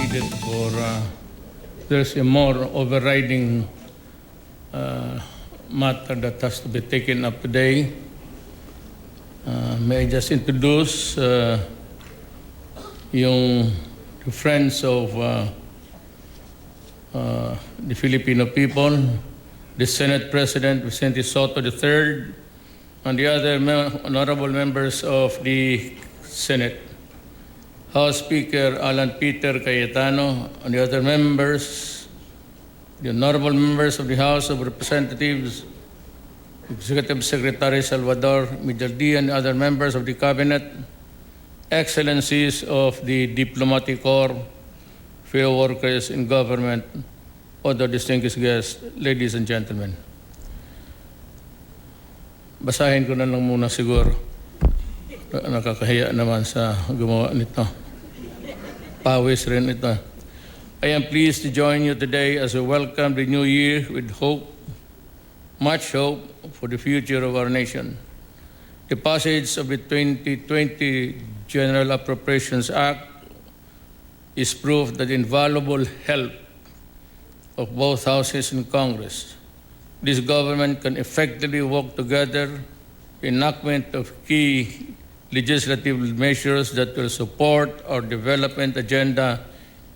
needed for there's a more overriding matter that has to be taken up today. May I just introduce the friends of the Filipino people, the Senate President Vicente Soto III, and the other honorable members of the Senate, House Speaker Alan Peter Cayetano, and the other members, the honorable members of the House of Representatives, Executive Secretary Salvador Mijaldi, and other members of the Cabinet, Excellencies of the Diplomatic Corps, fellow workers in government, other distinguished guests, ladies and gentlemen. Basahin ko na lang muna siguro. Nakakahiya naman sa gumawa nito. Pawis rin ito. I am pleased to join you today as we welcome the new year with hope, much hope for the future of our nation. The passage of the 2020 General Appropriations Act is proof that invaluable help of both houses in Congress, this government can effectively work together the enactment of key legislative measures that will support our development agenda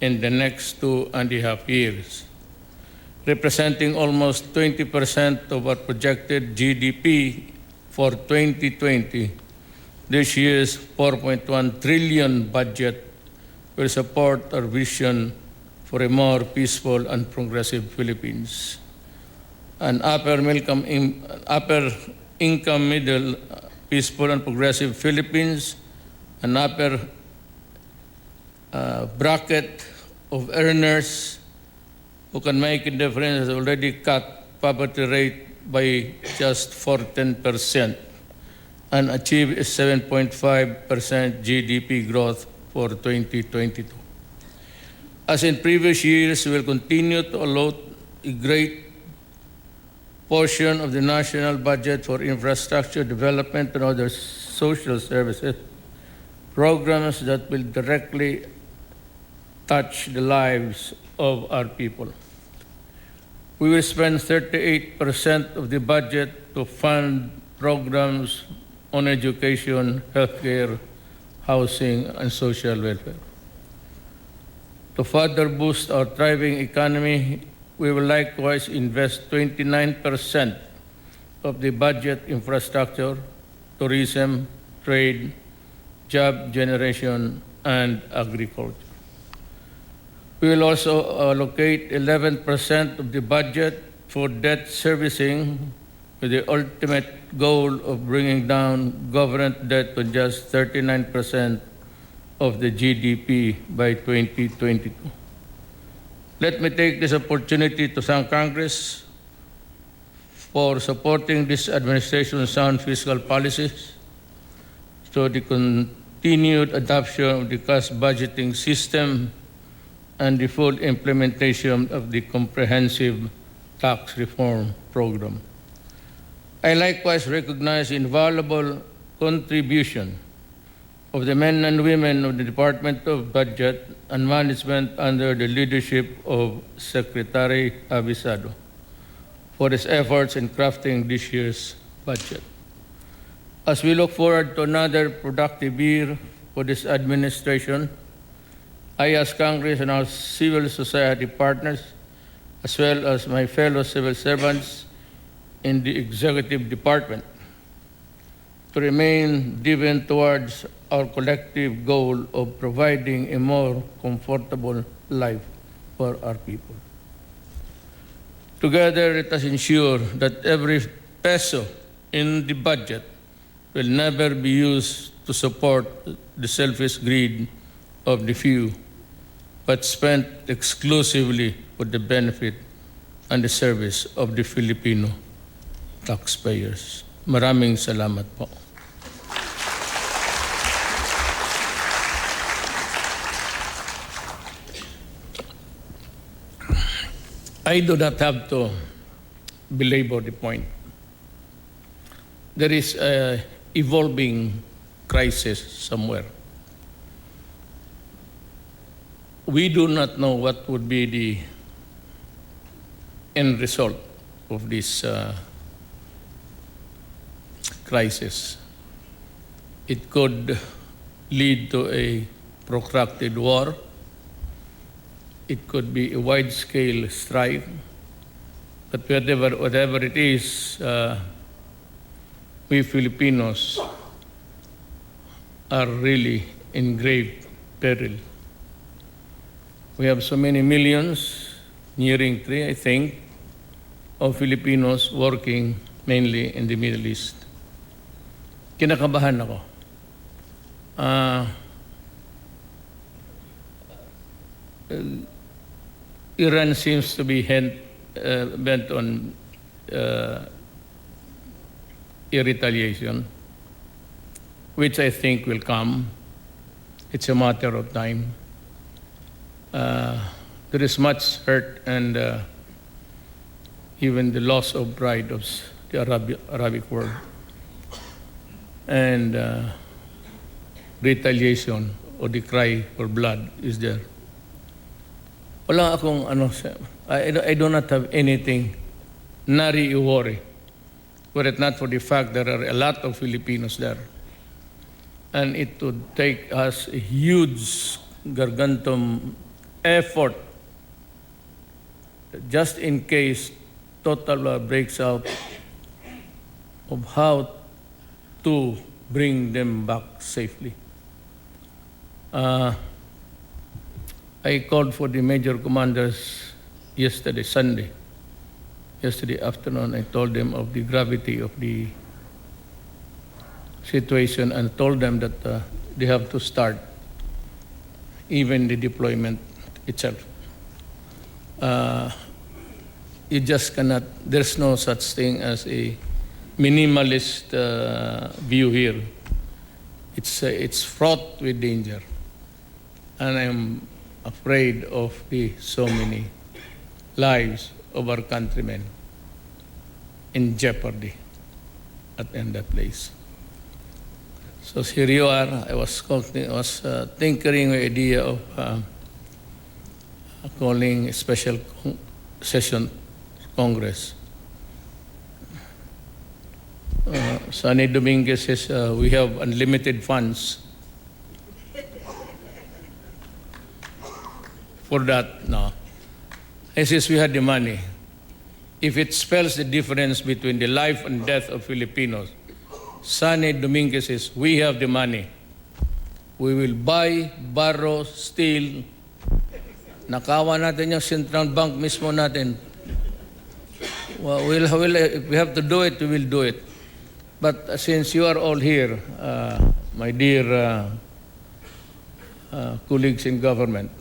in the next 2.5 years. Representing almost 20% of our projected GDP for 2020, this year's 4.1 trillion budget will support our vision for a more peaceful and progressive Philippines. An upper income middle, peaceful and progressive Philippines, an upper bracket of earners who can make a difference, has already cut poverty rate by just 14% and achieve a 7.5% GDP growth for 2022. As in previous years, we will continue to allot a great portion of the national budget for infrastructure development and other social services, programs that will directly touch the lives of our people. We will spend 38% of the budget to fund programs on education, healthcare, housing, and social welfare. To further boost our thriving economy, we will likewise invest 29% of the budget infrastructure, tourism, trade, job generation, and agriculture. We will also allocate 11% of the budget for debt servicing with the ultimate goal of bringing down government debt to just 39% of the GDP by 2022. Let me take this opportunity to thank Congress for supporting this administration's sound fiscal policies, so the continued adoption of the cost budgeting system and the full implementation of the comprehensive tax reform program. I likewise recognize the invaluable contribution of the men and women of the Department of Budget and Management under the leadership of Secretary Abisado for his efforts in crafting this year's budget. As we look forward to another productive year for this administration, I ask Congress and our civil society partners, as well as my fellow civil servants in the executive department, to remain driven towards our collective goal of providing a more comfortable life for our people. Together, let us ensure that every peso in the budget will never be used to support the selfish greed of the few, but spent exclusively for the benefit and the service of the Filipino taxpayers. Maraming salamat po. I do not have to belabor the point. There is an evolving crisis somewhere. we do not know what would be the end result of this crisis. It could lead to a protracted war. It could be a wide-scale strife. But whatever it is, we Filipinos are really in grave peril. We have so many millions, nearing 3, I think, of Filipinos working mainly in the Middle East. Kinakabahan ako. Iran seems to be bent on a retaliation, which I think will come. It's a matter of time. There is much hurt and even the loss of pride of the Arabic world. And retaliation or the cry for blood is there. Wala akong I do not have anything nari worry, were it not for the fact there are a lot of Filipinos there. And it would take us a huge gargantum effort just in case total breaks out of how to bring them back safely. I called for the major commanders yesterday afternoon. I told them of the gravity of the situation and told them that they have to start even the deployment itself. You just cannot, there's no such thing as a minimalist view here. It's fraught with danger. And I'm afraid of the so many lives of our countrymen in jeopardy in that place. So here you are. I was tinkering with the idea of calling a special session Congress. Sonny Dominguez says we have unlimited funds for that. No. He says we had the money. If it spells the difference between the life and death of Filipinos, Sonny Dominguez says we have the money. We will buy, borrow, steal. Nakawa natin yung Central Bank mismo natin. Well, if we have to do it, we will do it. But since you are all here, my dear colleagues in government,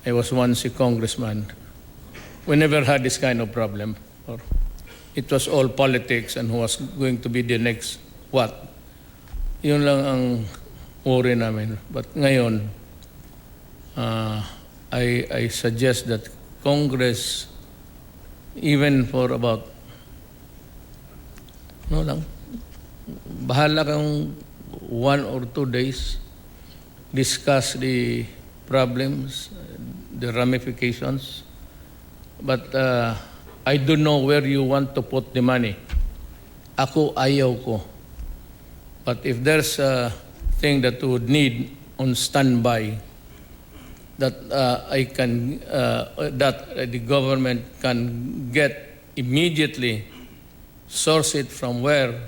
I was once a congressman. We never had this kind of problem. It was all politics and who was going to be the next what. Yun lang ang worry namin. But ngayon, I suggest that Congress, even for about, bahala kang 1 or 2 days, discuss the problems, the ramifications. But I don't know where you want to put the money. Ako, ayaw ko. But if there's a thing that would need on standby, that that the government can get immediately, source it from where,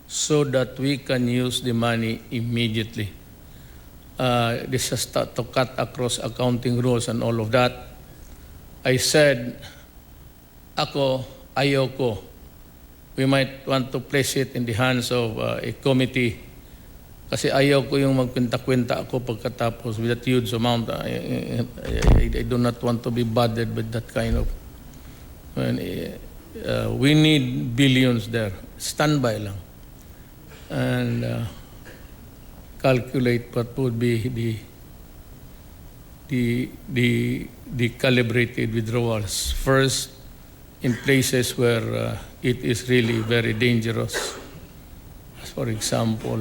so that we can use the money immediately. This is to cut across accounting rules and all of that. I said, ako, ayaw ko. We might want to place it in the hands of a committee. Kasi ayaw ko yung magkwenta-kwenta ako pagkatapos with that huge amount. I do not want to be bothered with that kind of... we need billions there. Standby lang. And calculate what would be the calibrated withdrawals. First, in places where it is really very dangerous. As for example,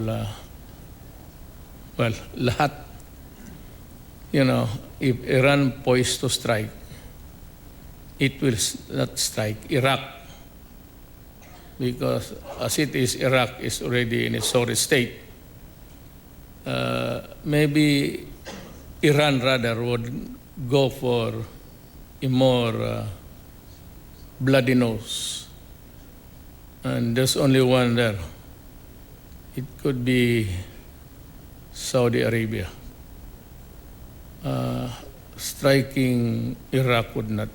lahat, if Iran poised to strike, it will not strike Iraq, because as it is, Iraq is already in a sorry state. Maybe Iran rather would go for a more bloody nose. And there's only one there. It could be Saudi Arabia. Striking Iraq would not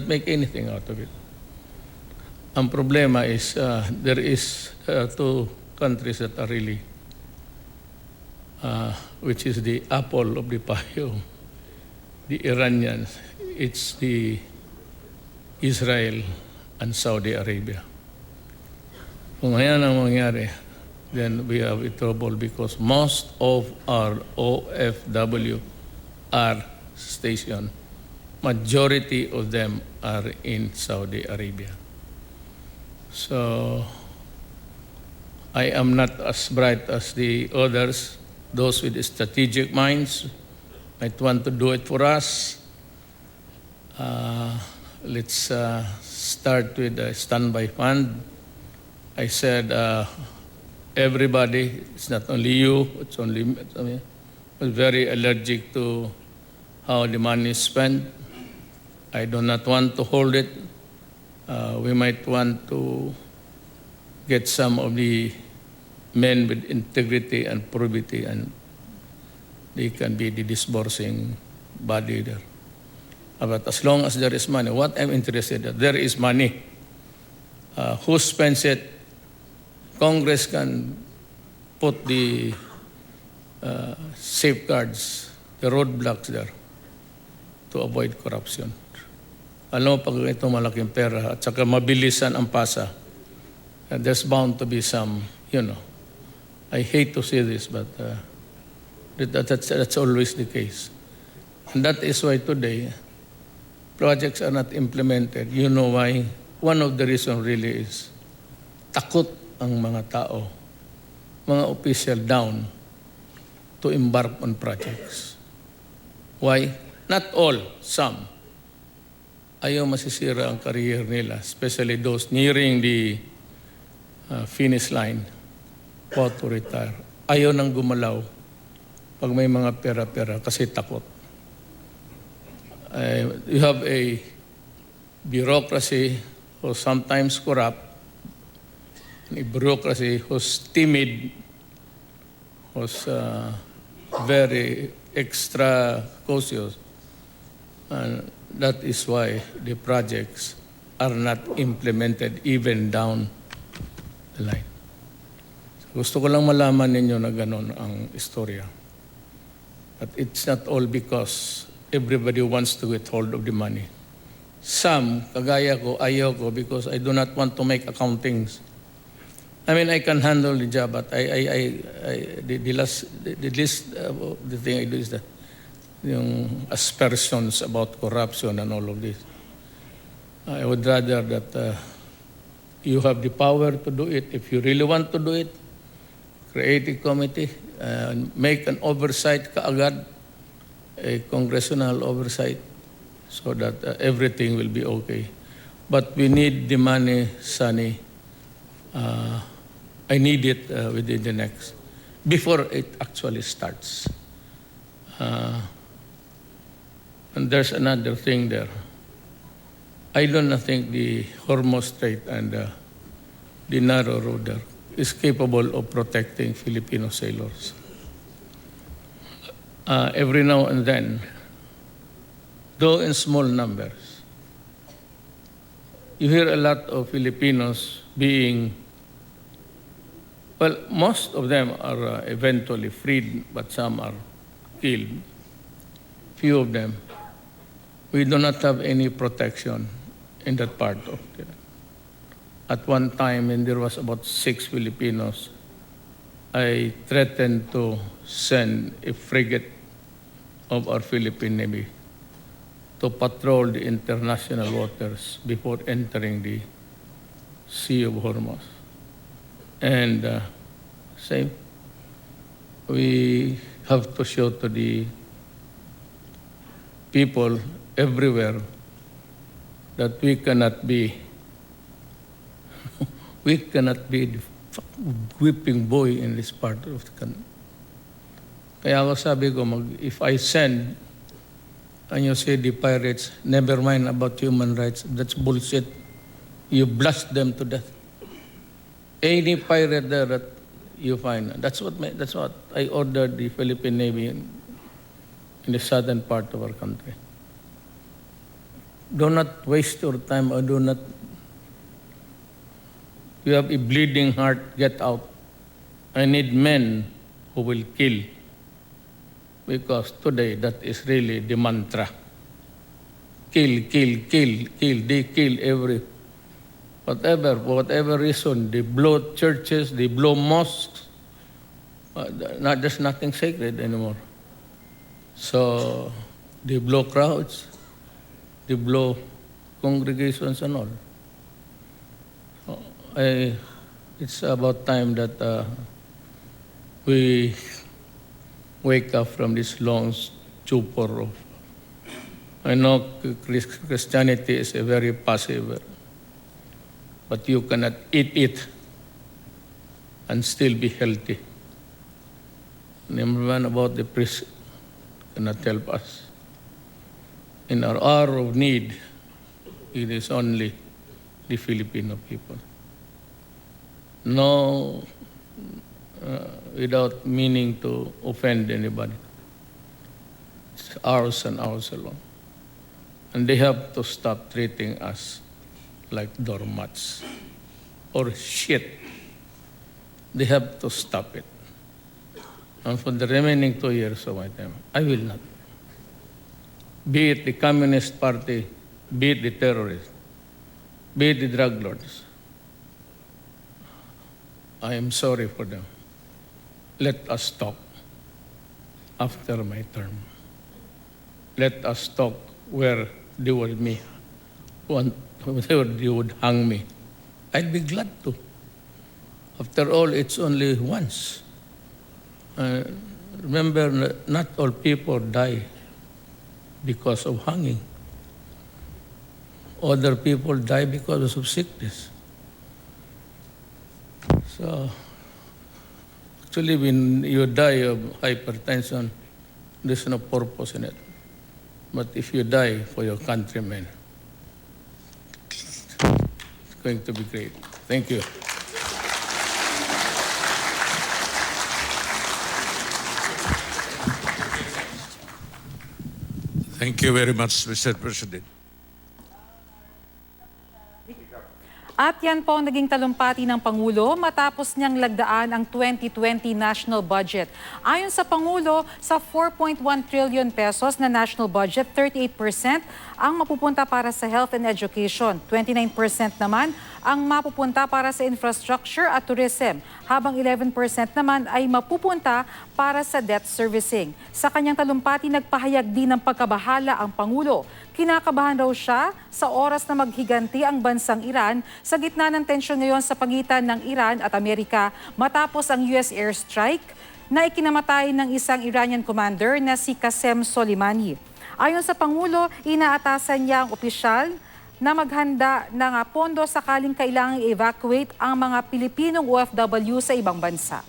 make anything out of it. Ang problema is there is two countries that are really, which is the apple of the pie, the Iranians. It's the Israel and Saudi Arabia. Kung yan ang mangyari, then we have trouble, because most of our OFW are stationed, majority of them are in Saudi Arabia. So I am not as bright as the others. Those with strategic minds might want to do it for us. Let's start with a standby fund. I said everybody, it's not only you, it's only me, was very allergic to how the money is spent. I do not want to hold it. We might want to get some of the men with integrity and probity, and they can be the disbursing body there. But as long as there is money, what I'm interested in, there is money. Who spends it? Congress can put the safeguards, the roadblocks there to avoid corruption. Alam mo, pag ito malaking pera at saka mabilisan ang pasa, there's bound to be some, I hate to say this, but that's always the case. And that is why today, projects are not implemented. You know why? One of the reasons really is takot ang mga tao, mga official down to embark on projects. Why? Not all, some. Ayaw masisira ang career nila, especially those nearing the finish line, about to retire. Ayaw nang gumalaw pag may mga pera-pera kasi takot. You have a bureaucracy who's sometimes corrupt, a bureaucracy who's timid, who's very extra cautious, and that is why the projects are not implemented even down the line. So gusto ko lang malaman ninyo na ganun ang istorya. But it's not all because everybody wants to get hold of the money. Some, kagaya ko, ayaw ko because I do not want to make accountings. I mean, I can handle the job, but the thing I do is that yung aspersions about corruption and all of this. I would rather that you have the power to do it. If you really want to do it, create a committee, make an oversight kaagad, a congressional oversight, so that everything will be okay. But we need the money, Sunny. I need it within the next, before it actually starts. And there's another thing there. I don't think the Hormuz Strait and the narrow road there is capable of protecting Filipino sailors. Every now and then, though in small numbers, you hear a lot of Filipinos being, well, most of them are eventually freed, but some are killed. Few of them. We do not have any protection in that part of it. At one time, when there was about 6 Filipinos, I threatened to send a frigate of our Philippine Navy to patrol the international waters before entering the Sea of Hormuz. And same, we have to show to the people everywhere that we cannot be the whipping boy in this part of the country. Kaya ako sabi ko, if I send and you say the pirates, never mind about human rights, that's bullshit. You blast them to death. Any pirate there that you find, that's what I ordered the Philippine Navy in the southern part of our country. Do not waste your time, or do not. You have a bleeding heart, get out. I need men who will kill. Because today that is really the mantra. Kill, kill, kill, kill. They kill for whatever reason. They blow churches, they blow mosques. There's nothing sacred anymore. So they blow crowds, they blow congregations and all. It's about time that we wake up from this long stupor of. I know Christianity is a very passive, but you cannot eat it and still be healthy. Number one, about the priest cannot help us. In our hour of need, it is only the Filipino people. No, without meaning to offend anybody. It's ours and ours alone. And they have to stop treating us like doormats or shit. They have to stop it. And for the remaining 2 years of my time, I will not. Be it the Communist Party, be it the terrorists, be it the drug lords. I am sorry for them. Let us talk after my term. Let us talk where they would hang me. I'd be glad to. After all, it's only once. Remember, not all people die because of hanging. Other people die because of sickness. So, actually, when you die of hypertension, there's no purpose in it. But if you die for your countrymen, it's going to be great. Thank you. Thank you very much, Mr. President. At yan po ang naging talumpati ng Pangulo matapos niyang lagdaan ang 2020 national budget. Ayon sa Pangulo, sa 4.1 trillion pesos na national budget, 38% ang mapupunta para sa health and education. 29% naman ang mapupunta para sa infrastructure at tourism, habang 11% naman ay mapupunta para sa debt servicing. Sa kanyang talumpati, nagpahayag din ng pagkabahala ang Pangulo. Kinakabahan raw siya sa oras na maghiganti ang bansang Iran sa gitna ng tensyon ngayon sa pagitan ng Iran at Amerika matapos ang US airstrike na ikinamatay ng isang Iranian commander na si Qasem Soleimani. Ayon sa Pangulo, inaatasan niya ang opisyal na maghanda ng pondo sakaling kailangang i-evacuate ang mga Pilipinong OFW sa ibang bansa.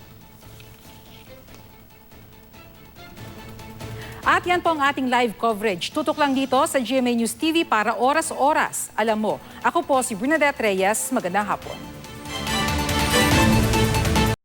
At yan po ang ating live coverage. Tutok lang dito sa GMA News TV para oras-oras. Alam mo, ako po si Bernadette Reyes. Magandang hapon.